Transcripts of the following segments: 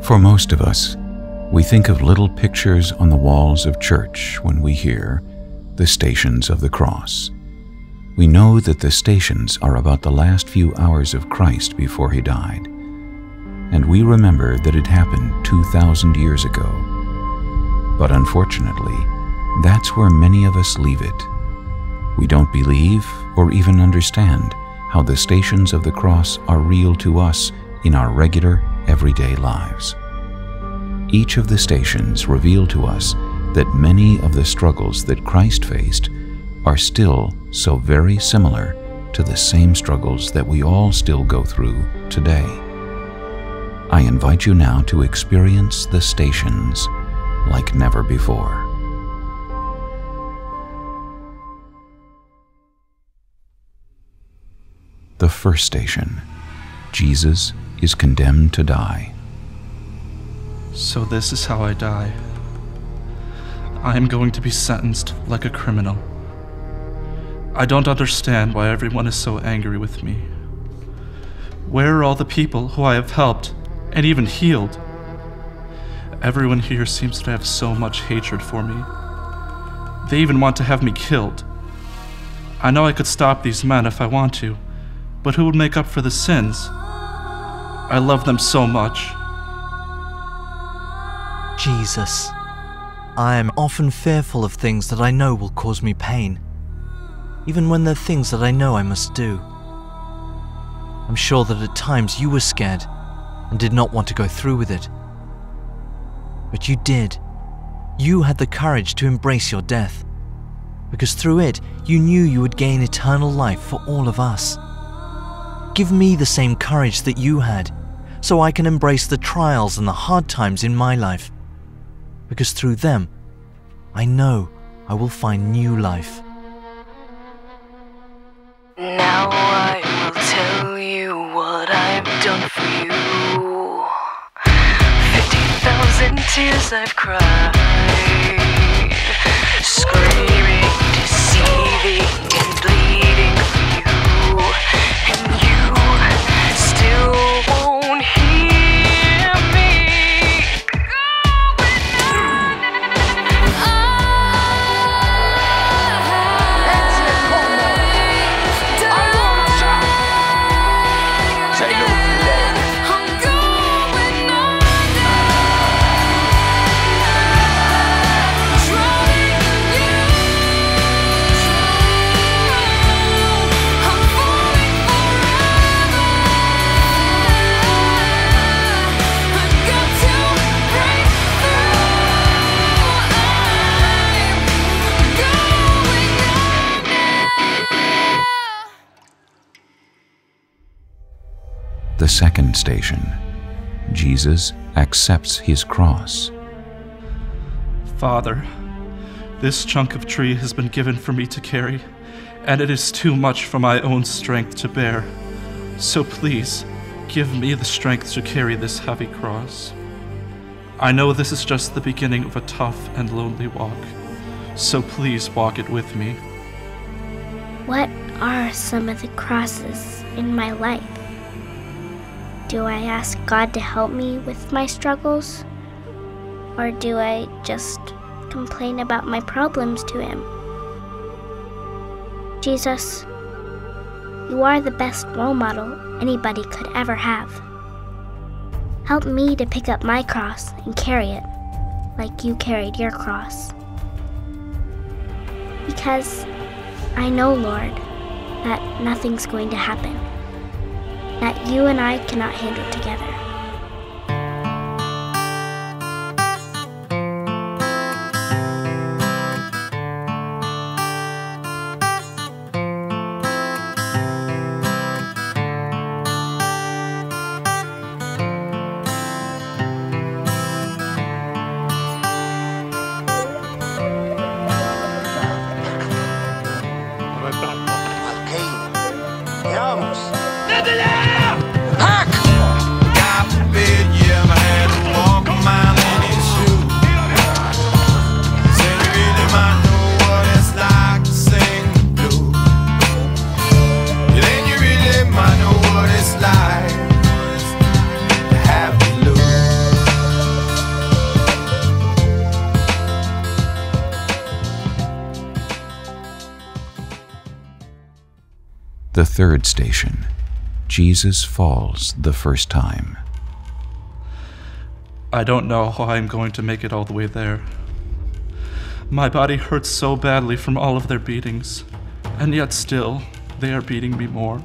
For most of us, we think of little pictures on the walls of church when we hear the Stations of the Cross. We know that the stations are about the last few hours of Christ before he died, and we remember that it happened 2,000 years ago. But unfortunately, that's where many of us leave it. We don't believe or even understand how the Stations of the Cross are real to us in our regular, everyday lives. Each of the stations reveal to us that many of the struggles that Christ faced are still so very similar to the same struggles that we all still go through today. I invite you now to experience the stations like never before. The first station, Jesus is condemned to die. So this is how I die. I am going to be sentenced like a criminal. I don't understand why everyone is so angry with me. Where are all the people who I have helped and even healed? Everyone here seems to have so much hatred for me. They even want to have me killed. I know I could stop these men if I want to, but who would make up for the sins? I love them so much. Jesus, I am often fearful of things that I know will cause me pain, even when they're things that I know I must do. I'm sure that at times you were scared and did not want to go through with it. But you did. You had the courage to embrace your death, because through it you knew you would gain eternal life for all of us. Give me the same courage that you had, so I can embrace the trials and the hard times in my life, because through them, I know I will find new life. Now I will tell you what I've done for you. 50,000 tears I've cried, screaming, deceiving, and bleeding for you, and you still won't hear me. The second station, Jesus accepts his cross. Father, this chunk of tree has been given for me to carry, and it is too much for my own strength to bear. So please, give me the strength to carry this heavy cross. I know this is just the beginning of a tough and lonely walk, so please walk it with me. What are some of the crosses in my life? Do I ask God to help me with my struggles? Or do I just complain about my problems to him? Jesus, you are the best role model anybody could ever have. Help me to pick up my cross and carry it like you carried your cross. Because I know, Lord, that nothing's going to happen, that you and I cannot handle together. The third station. Jesus falls the first time. I don't know how I'm going to make it all the way there. My body hurts so badly from all of their beatings, and yet still, they are beating me more.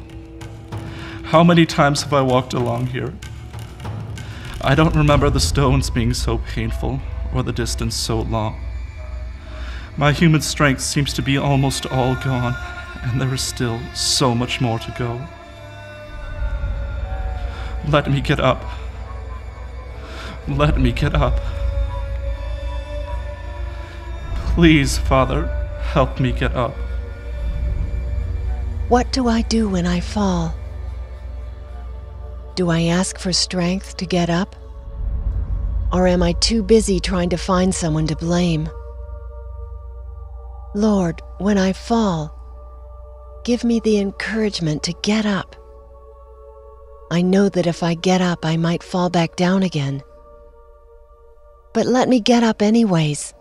How many times have I walked along here? I don't remember the stones being so painful, or the distance so long. My human strength seems to be almost all gone, and there is still so much more to go. Let me get up. Let me get up. Please, Father, help me get up. What do I do when I fall? Do I ask for strength to get up? Or am I too busy trying to find someone to blame? Lord, when I fall, give me the encouragement to get up. I know that if I get up, I might fall back down again. But let me get up anyways.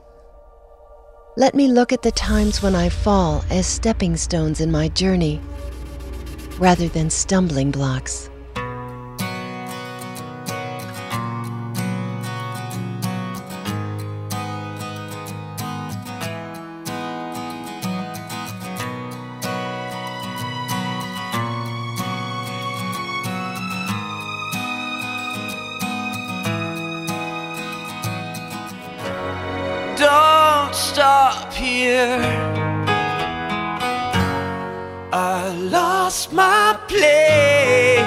Let me look at the times when I fall as stepping stones in my journey, rather than stumbling blocks. Don't stop here. I lost my place.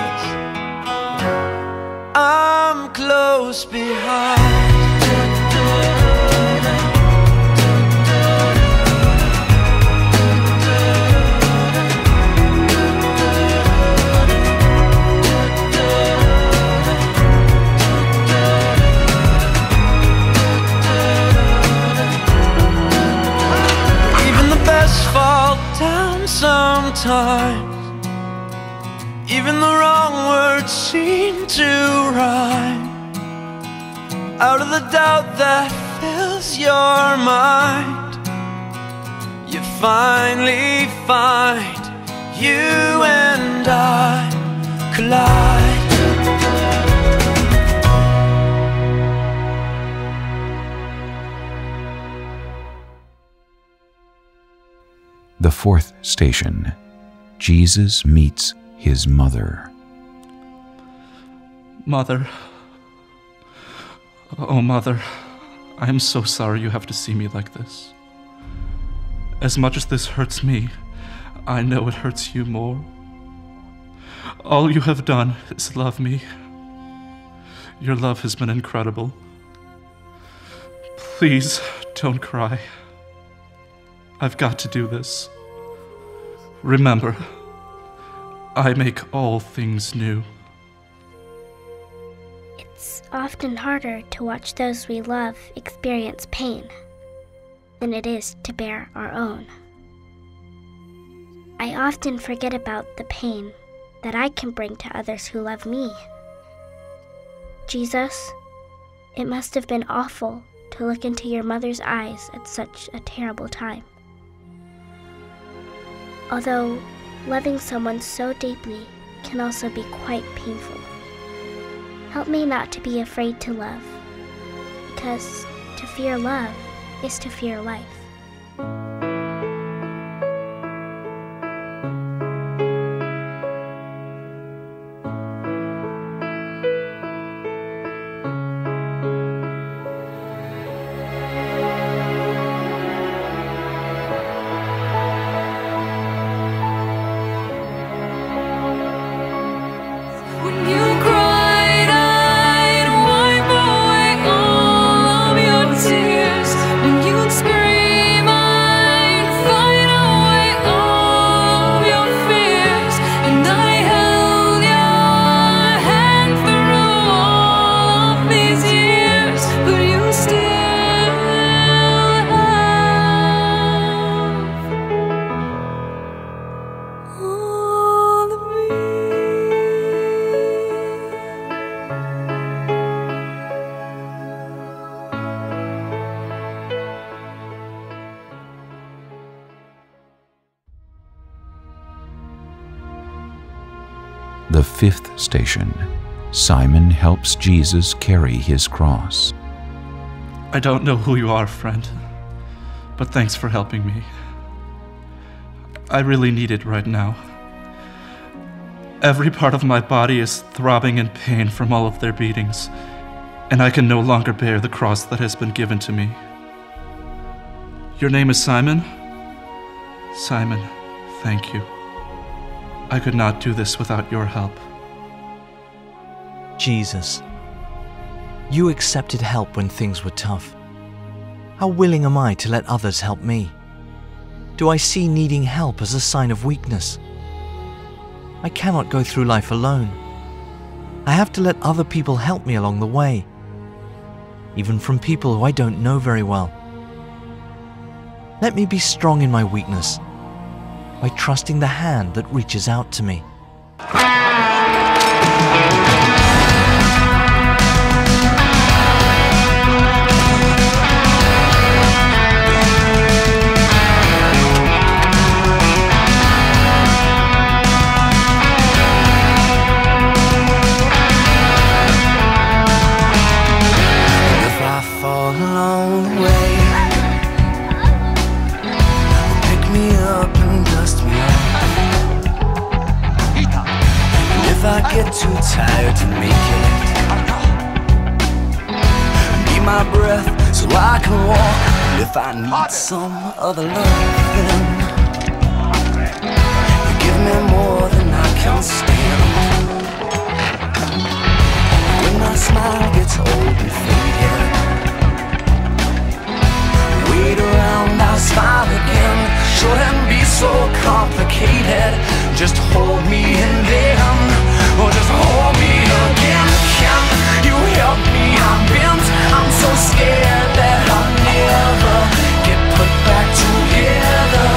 I'm close behind. Fall down sometimes. Even the wrong words seem to rhyme. Out of the doubt that fills your mind, you finally find you and I collide. The fourth station. Jesus meets his mother. Mother. Oh, Mother. I am so sorry you have to see me like this. As much as this hurts me, I know it hurts you more. All you have done is love me. Your love has been incredible. Please don't cry. I've got to do this. Remember, I make all things new. It's often harder to watch those we love experience pain than it is to bear our own. I often forget about the pain that I can bring to others who love me. Jesus, it must have been awful to look into your mother's eyes at such a terrible time. Although loving someone so deeply can also be quite painful. Help me not to be afraid to love, because to fear love is to fear life. Tears, when you'd scream, I The fifth station. Simon helps Jesus carry his cross. I don't know who you are, friend, but thanks for helping me. I really need it right now. Every part of my body is throbbing in pain from all of their beatings, and I can no longer bear the cross that has been given to me. Your name is Simon? Simon, thank you. I could not do this without your help. Jesus, you accepted help when things were tough. How willing am I to let others help me? Do I see needing help as a sign of weakness? I cannot go through life alone. I have to let other people help me along the way, even from people who I don't know very well. Let me be strong in my weakness by trusting the hand that reaches out to me. Get too tired to make it. Need my breath so I can walk. And if I need some other love, then you give me more than I can stand. When my smile gets old and faded, wait around, I'll smile again. Shouldn't be so complicated. Just hold me and then or just hold me again. Can you help me? I'm bent, I'm so scared that I'll never get put back together.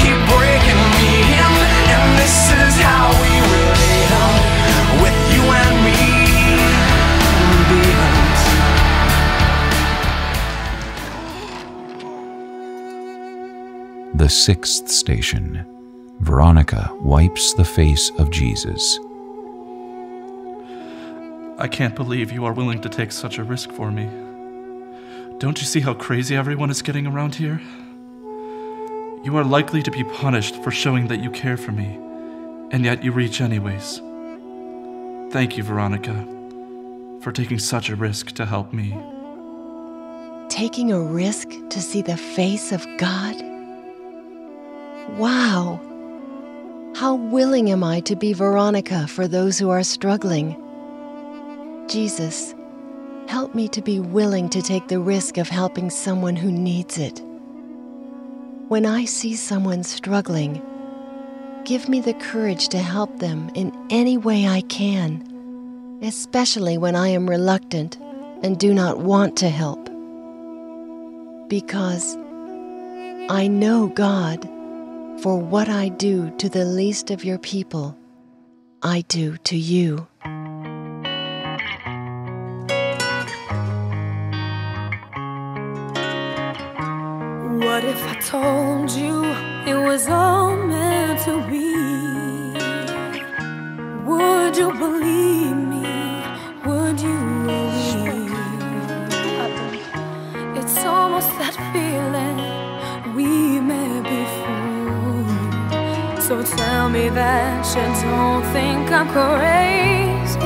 Keep breaking me in, and this is how we will end, with you and me bent. The sixth station. Veronica wipes the face of Jesus. I can't believe you are willing to take such a risk for me. Don't you see how crazy everyone is getting around here? You are likely to be punished for showing that you care for me, and yet you reach anyways. Thank you, Veronica, for taking such a risk to help me. Taking a risk to see the face of God? Wow! How willing am I to be Veronica for those who are struggling? Jesus, help me to be willing to take the risk of helping someone who needs it. When I see someone struggling, give me the courage to help them in any way I can, especially when I am reluctant and do not want to help. Because I know, God, for what I do to the least of your people, I do to you. What if I told you it was all meant to be? Would you believe me? Would you believe? It's almost that feeling we may be fooled. So tell me that you don't think I'm crazy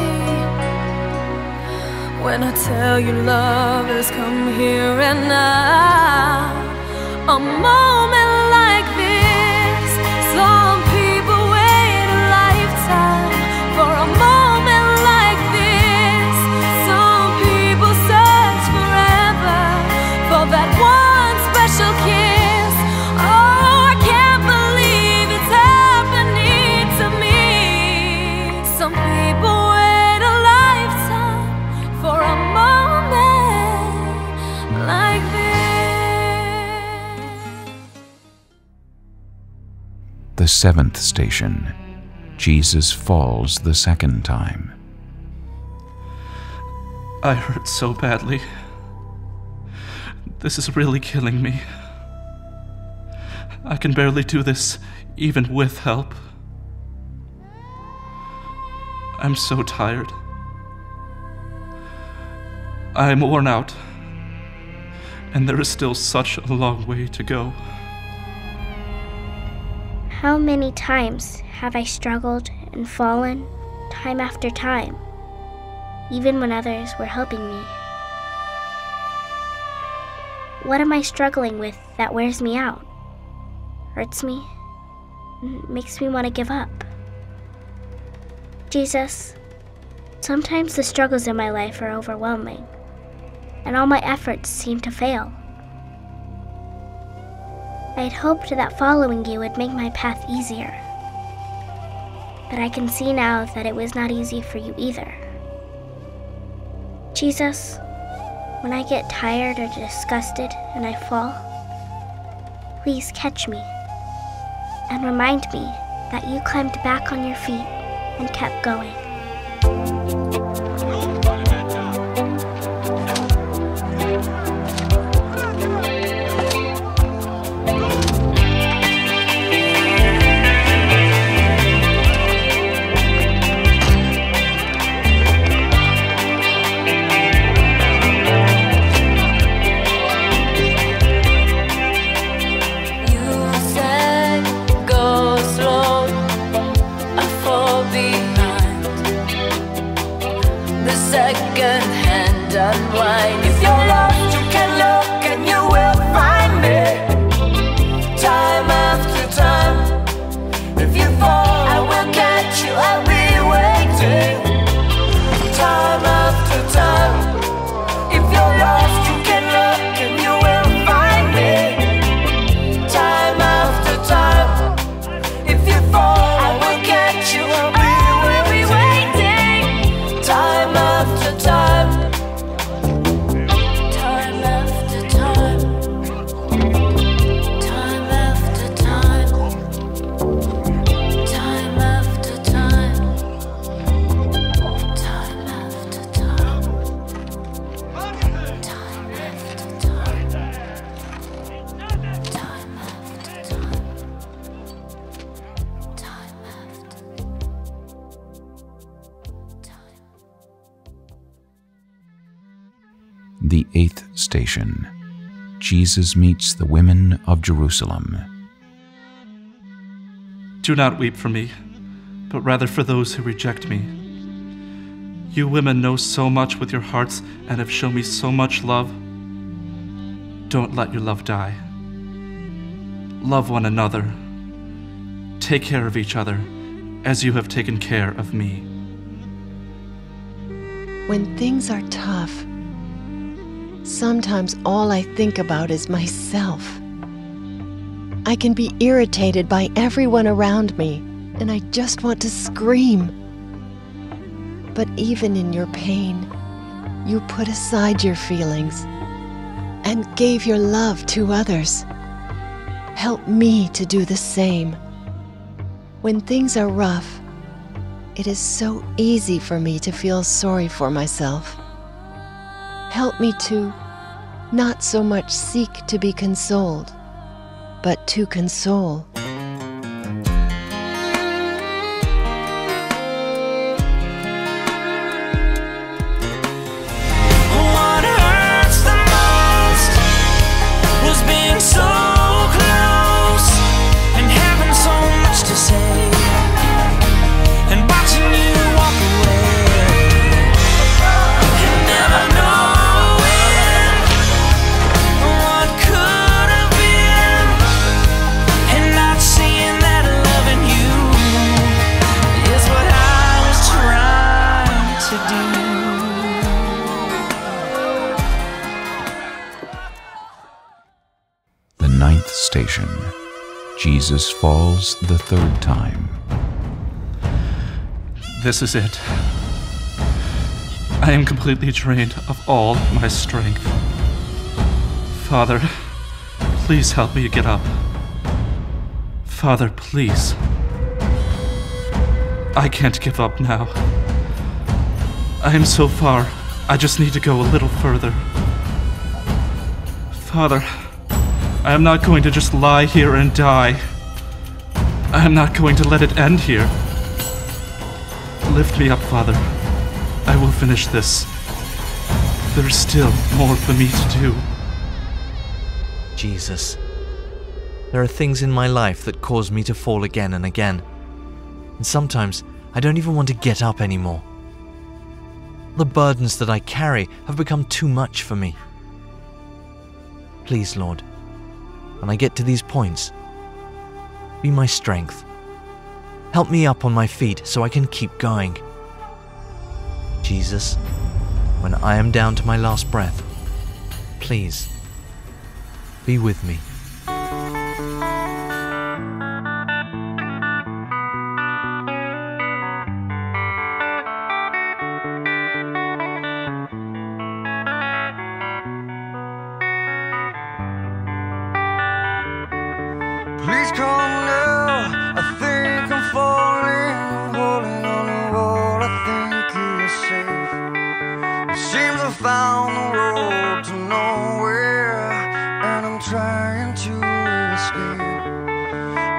when I tell you love has come here and now. A moment like this, some people wait a lifetime for a moment like this. Some people search forever for that one special kiss. Oh, I can't believe it's happening to me. Some people wait a lifetime for a moment like this. The seventh station. Jesus falls the second time. I hurt so badly. This is really killing me. I can barely do this, even with help. I'm so tired. I am worn out, and there is still such a long way to go. How many times have I struggled and fallen, time after time, even when others were helping me? What am I struggling with that wears me out, hurts me, and makes me want to give up? Jesus, sometimes the struggles in my life are overwhelming, and all my efforts seem to fail. I had hoped that following you would make my path easier, but I can see now that it was not easy for you either. Jesus, when I get tired or disgusted and I fall, please catch me and remind me that you climbed back on your feet and kept going. Second-hand unwind. If you're lost, you can look and you will find me. Time after time. If you fall, I will catch you. I'll be waiting. Time after time. If you're lost, you can look and you will find me. Time after time. If you fall, I will catch you. I'll be waiting. Time after time. Time after time. Time after time. Time after time. Time after time. Time after time. Time after time. Time after time. The 8th station. Jesus meets the women of Jerusalem. Do not weep for me, but rather for those who reject me. You women know so much with your hearts and have shown me so much love. Don't let your love die. Love one another. Take care of each other, as you have taken care of me. When things are tough, sometimes all I think about is myself. I can be irritated by everyone around me, and I just want to scream. But even in your pain, you put aside your feelings and gave your love to others. Help me to do the same. When things are rough, it is so easy for me to feel sorry for myself. Help me to not so much seek to be consoled, but to console. What hurts the most was being so close and having so much to say and watching you walk away and never knowing what could have been and not seeing that loving you is what I was trying to do. The 9th station. Jesus falls the 3rd time. This is it. I am completely drained of all my strength. Father, please help me get up. Father, please. I can't give up now. I am so far. I just need to go a little further. Father, I am not going to just lie here and die. I am not going to let it end here. Lift me up, Father. I will finish this. There is still more for me to do. Jesus, there are things in my life that cause me to fall again and again. And sometimes I don't even want to get up anymore. The burdens that I carry have become too much for me. Please, Lord, when I get to these points, be my strength. Help me up on my feet so I can keep going. Jesus, when I am down to my last breath, please, be with me. Please come now, I think I'm falling, holding on to what I think is safe. It seems I found the road to nowhere, and I'm trying to escape.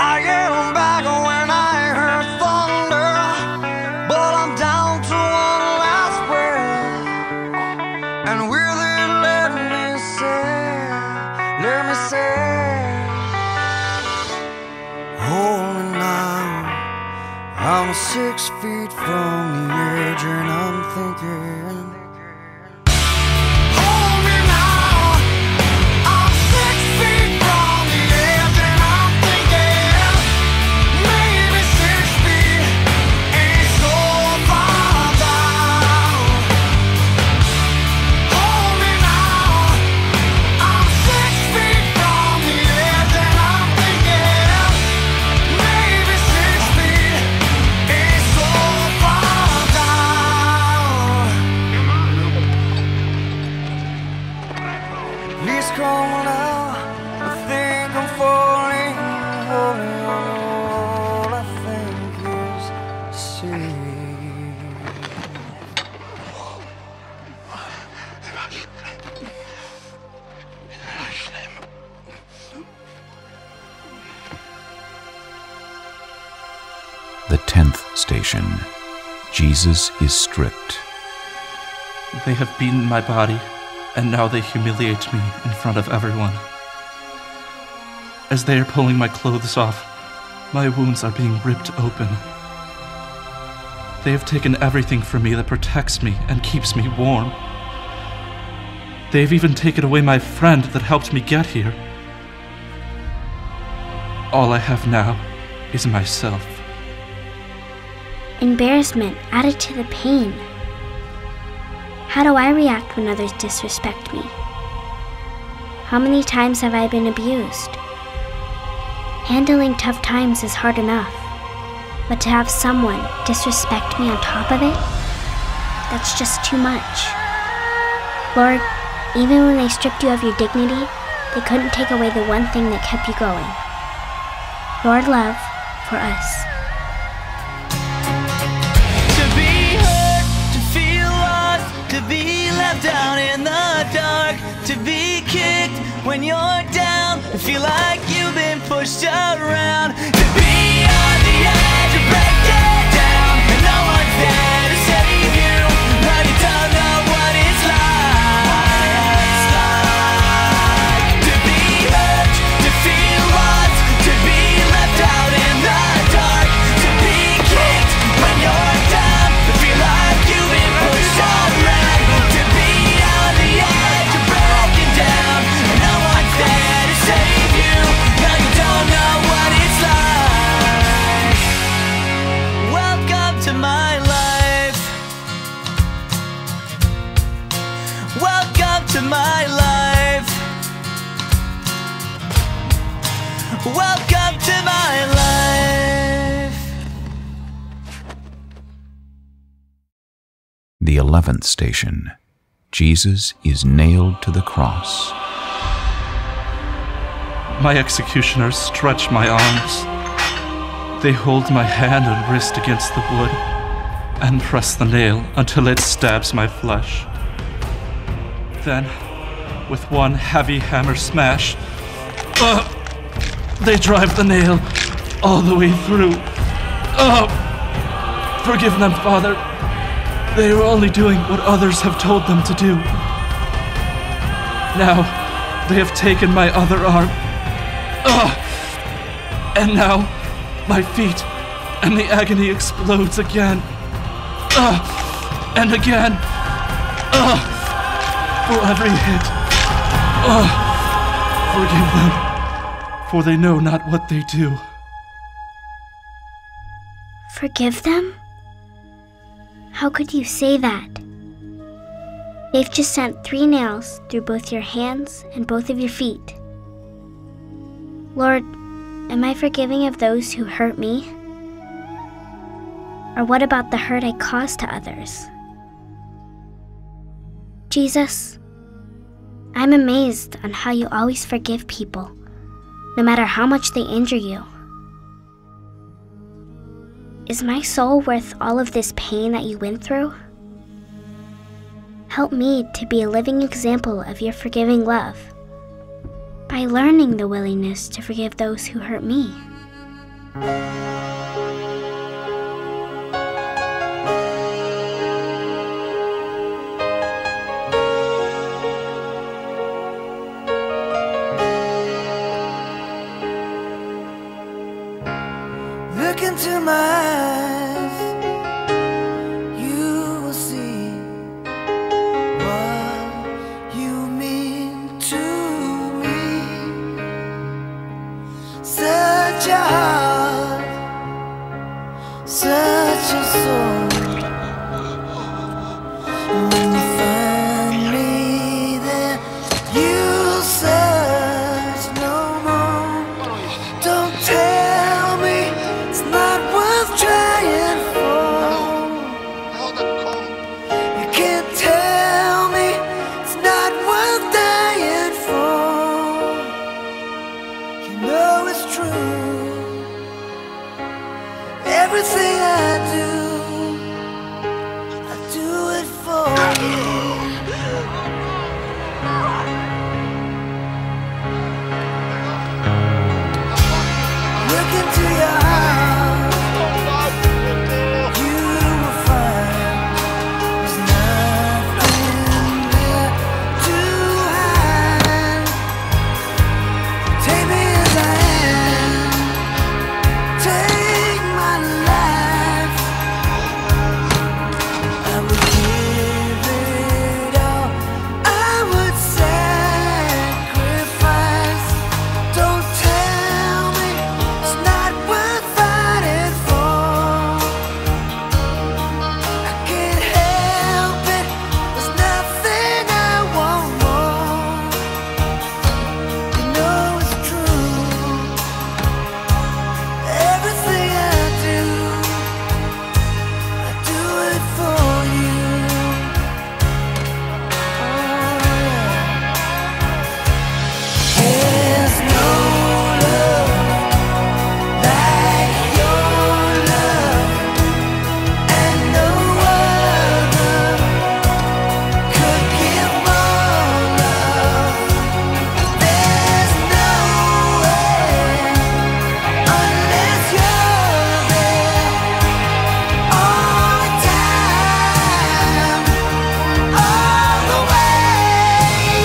I am back when I heard thunder, but I'm down to one last breath. And with it, let me say, hold me now, I'm 6 feet from the edge and I'm thinking, hold me now, I'm 6 feet from the edge and I'm thinking, maybe 6 feet ain't so far down. Hold me now, I'm 6 feet from the edge and I'm thinking, maybe 6 feet ain't so far down. Please come now, I think I'm falling, holding on to all I think is safe. The 10th station. Jesus is stripped. They have beaten my body, and now they humiliate me in front of everyone. As they are pulling my clothes off, my wounds are being ripped open. They have taken everything from me that protects me and keeps me warm. They have even taken away my friend that helped me get here. All I have now is myself. Embarrassment added to the pain. How do I react when others disrespect me? How many times have I been abused? Handling tough times is hard enough, but to have someone disrespect me on top of it, that's just too much. Lord, even when they stripped you of your dignity, they couldn't take away the one thing that kept you going. Lord, love for us. To be hurt, to feel lost, to be left out in the dark, to be kicked when you're down, to feel like you've been pushed around, to be on the edge of breaking down, and no one's there to save you. Now you don't know what it's like. To be hurt, to feel lost, to be left out in the dark, to be kicked when you're down, to feel like you've been pushed around, to be on the edge of breaking down, and no one's there to save you. Now you don't know what it's like. Welcome to my life. Welcome to my life. Welcome to my life. The 11th station. Jesus is nailed to the cross. My executioners stretch my arms. They hold my hand and wrist against the wood and press the nail until it stabs my flesh. Then, with one heavy hammer smash, they drive the nail all the way through. Forgive them, Father. They are only doing what others have told them to do. Now, they have taken my other arm. And now, my feet, and the agony explodes again. And again. For every hit. Forgive them, for they know not what they do. Forgive them? How could you say that? They've just sent 3 nails through both your hands and both of your feet. Lord, am I forgiving of those who hurt me? Or what about the hurt I caused to others? Jesus, I'm amazed on how you always forgive people, no matter how much they injure you. Is my soul worth all of this pain that you went through? Help me to be a living example of your forgiving love by learning the willingness to forgive those who hurt me. Look into my eyes, you will see what you mean to me. Such a heart, such a soul. When you find me there, you'll search no more. Don't tell me it's not worth trying for. You can't tell me it's not worth dying for. You know it's true. Everything I do it for you. Look into your heart, you will find there's nothing there to hide. Take me as I am, take my life. I would give it all, I would sacrifice. Don't tell me it's not worth fighting for. I can't help it, there's nothing I want more. You know it's true. Everything I do it for you. There's no love like your love, and no other could give more love. There's no way unless you're there all the time, all the way.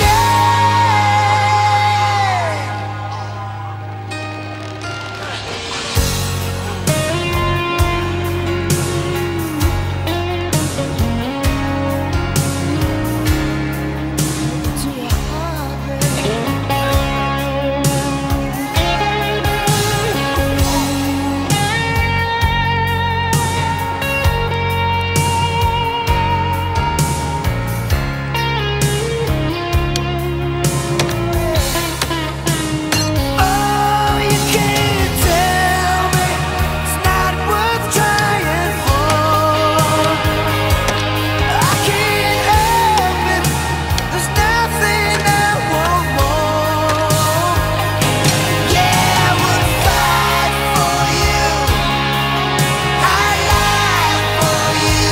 Yeah. To your heart, oh, you can't tell me it's not worth trying for. I can't help it, there's nothing I want more. Yeah, I would fight for you, I'd lie for you,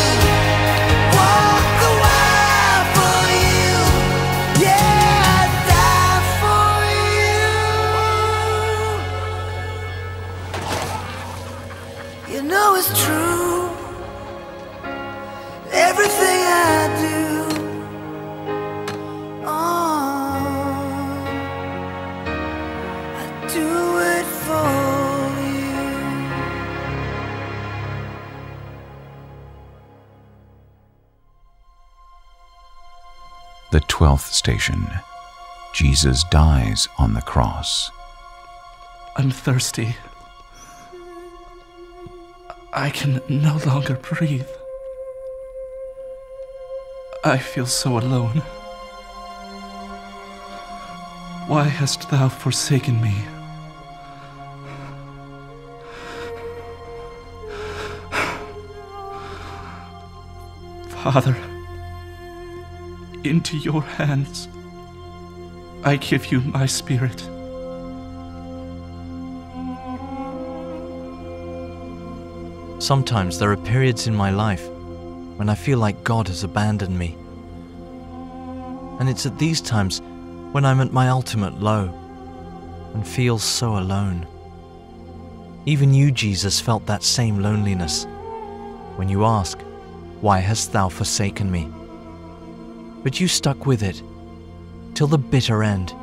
walk a while for you. Yeah, I'd die for you. You know it's true. The 12th station. Jesus dies on the cross. I'm thirsty. I can no longer breathe. I feel so alone. Why hast thou forsaken me? Father, into your hands I give you my spirit. Sometimes there are periods in my life when I feel like God has abandoned me. And it's at these times when I'm at my ultimate low and feel so alone. Even you, Jesus, felt that same loneliness when you ask, "Why hast thou forsaken me?" But you stuck with it till the bitter end.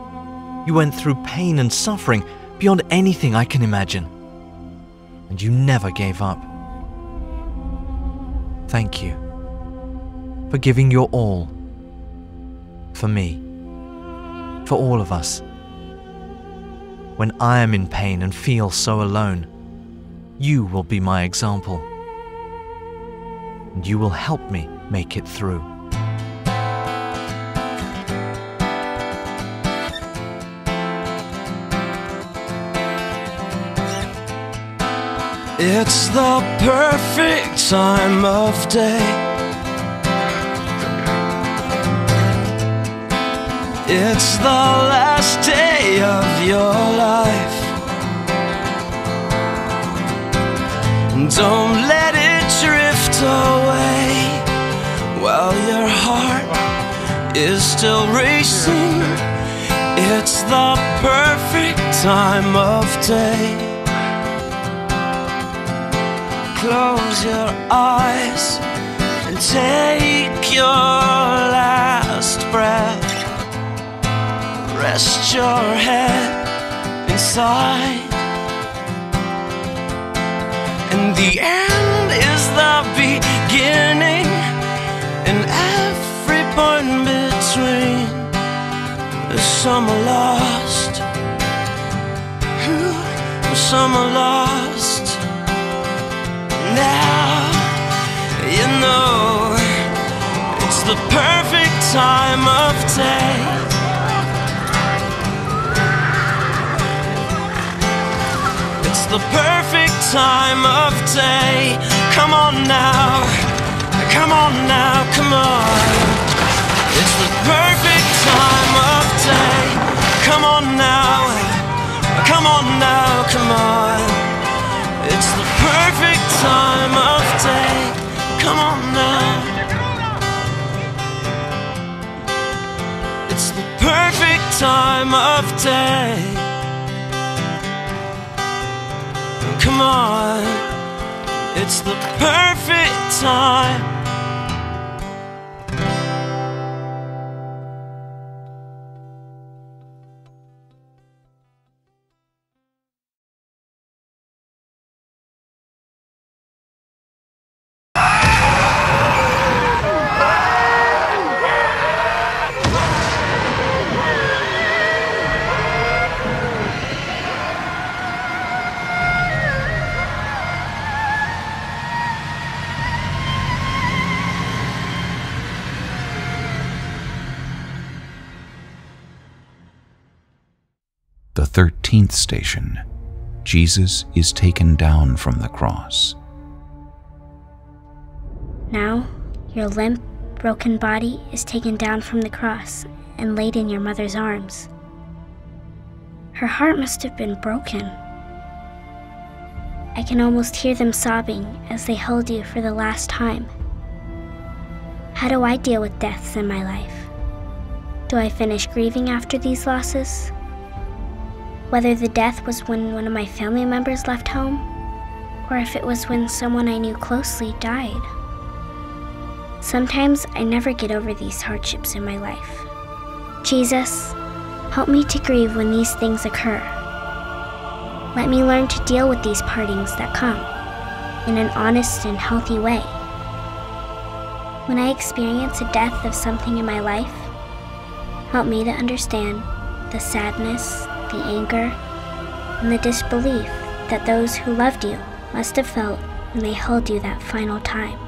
You went through pain and suffering beyond anything I can imagine. And you never gave up. Thank you for giving your all for me, for all of us. When I am in pain and feel so alone, you will be my example, and you will help me make it through. It's the perfect time of day. It's the last day of your life. Don't let it drift away while your heart is still racing. It's the perfect time of day. Close your eyes and take your last breath. Rest your head inside. And the end is the beginning, and every point between. Some are lost, some are lost. Now you know it's the perfect time of day. It's the perfect time of day. Come on now, come on now, come on. It's the perfect time of day. Come on now, come on now, come on. It's the perfect time of day. Come on now. It's the perfect time of day. Come on. It's the perfect time. The 13th station. Jesus is taken down from the cross. Now, your limp, broken body is taken down from the cross and laid in your mother's arms. Her heart must have been broken. I can almost hear them sobbing as they held you for the last time. How do I deal with deaths in my life? Do I finish grieving after these losses? Whether the death was when one of my family members left home, or if it was when someone I knew closely died. Sometimes I never get over these hardships in my life. Jesus, help me to grieve when these things occur. Let me learn to deal with these partings that come in an honest and healthy way. When I experience a death of something in my life, Help me to understand the sadness, the anger, and the disbelief that those who loved you must have felt when they held you that final time.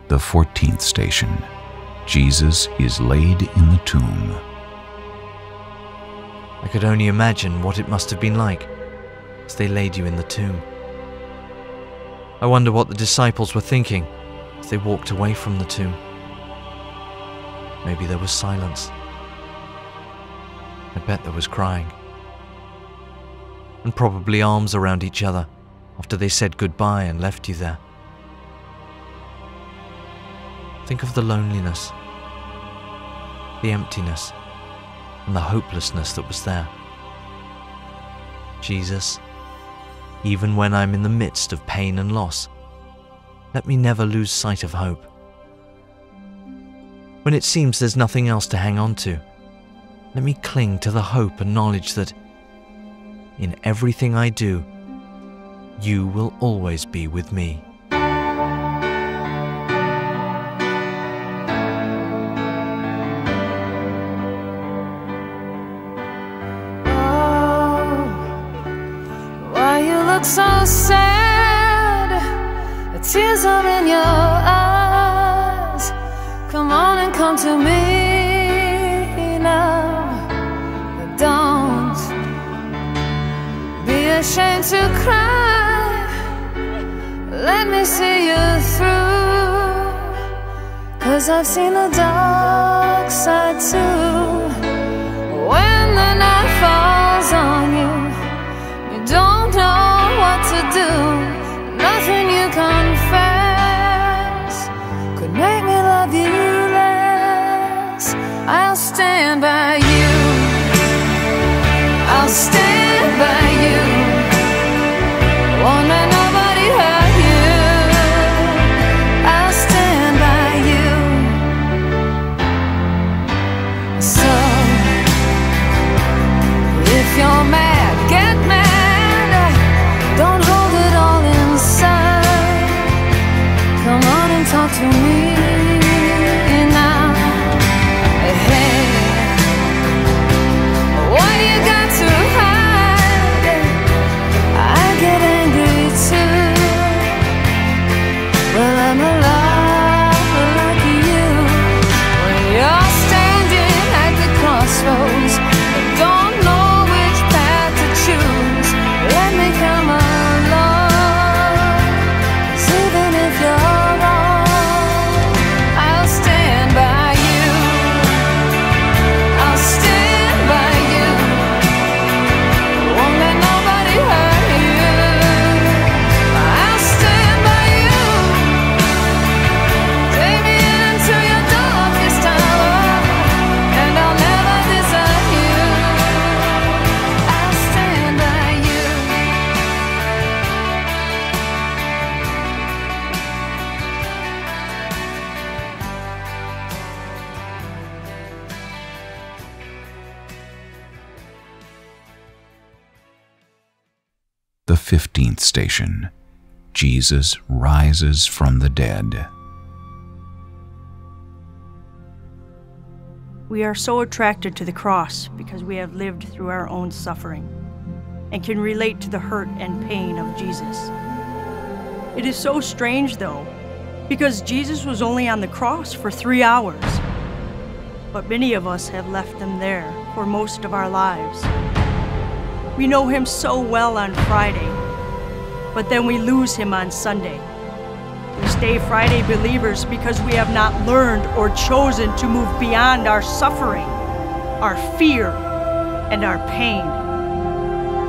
The 14th station. Jesus is laid in the tomb. I could only imagine what it must have been like as they laid you in the tomb. I wonder what the disciples were thinking as they walked away from the tomb. Maybe there was silence. I bet there was crying. And probably arms around each other after they said goodbye and left you there. Think of the loneliness, the emptiness, and the hopelessness that was there. Jesus, even when I'm in the midst of pain and loss, let me never lose sight of hope. When it seems there's nothing else to hang on to, let me cling to the hope and knowledge that in everything I do, you will always be with me. So sad, the tears are in your eyes. Come on and come to me now. Don't be ashamed to cry. Let me see you through, 'cause I've seen the dark side too. When the night falls on you, you don't know what to do. Nothing you confess could make me love you less. I'll stand by you. I'll stand by you. Won't let nobody hurt you. I'll stand by you. So the 15th station. Jesus rises from the dead. We are so attracted to the cross because we have lived through our own suffering and can relate to the hurt and pain of Jesus. It is so strange, though, because Jesus was only on the cross for 3 hours, but many of us have left him there for most of our lives. We know him so well on Friday, but then we lose him on Sunday. We stay Friday believers because we have not learned or chosen to move beyond our suffering, our fear, and our pain.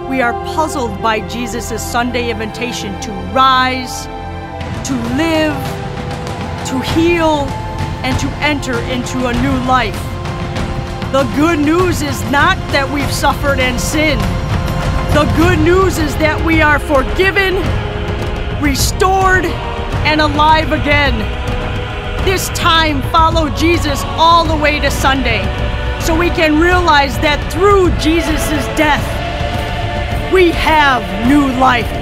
We are puzzled by Jesus' Sunday invitation to rise, to live, to heal, and to enter into a new life. The good news is not that we've suffered and sinned. The good news is that we are forgiven, restored, and alive again. This time, follow Jesus all the way to Sunday, so we can realize that through Jesus' death, we have new life.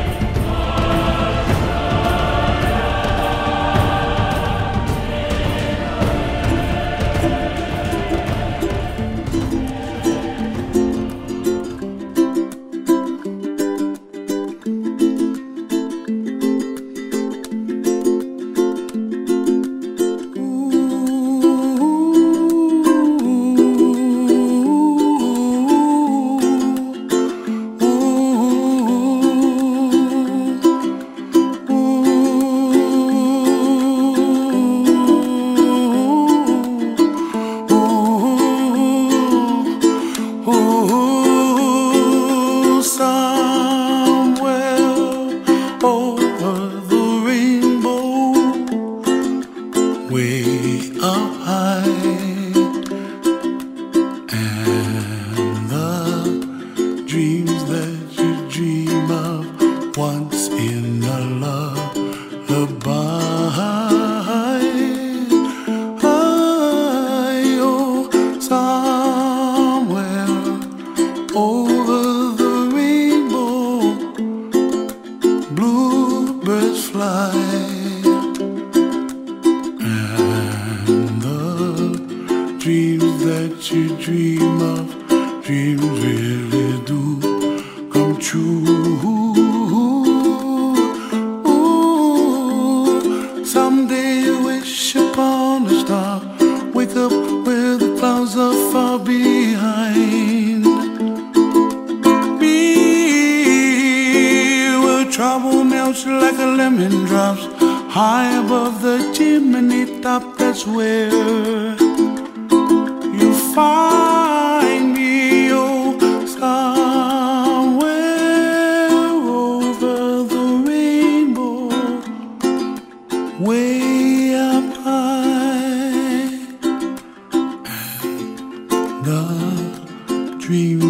Dream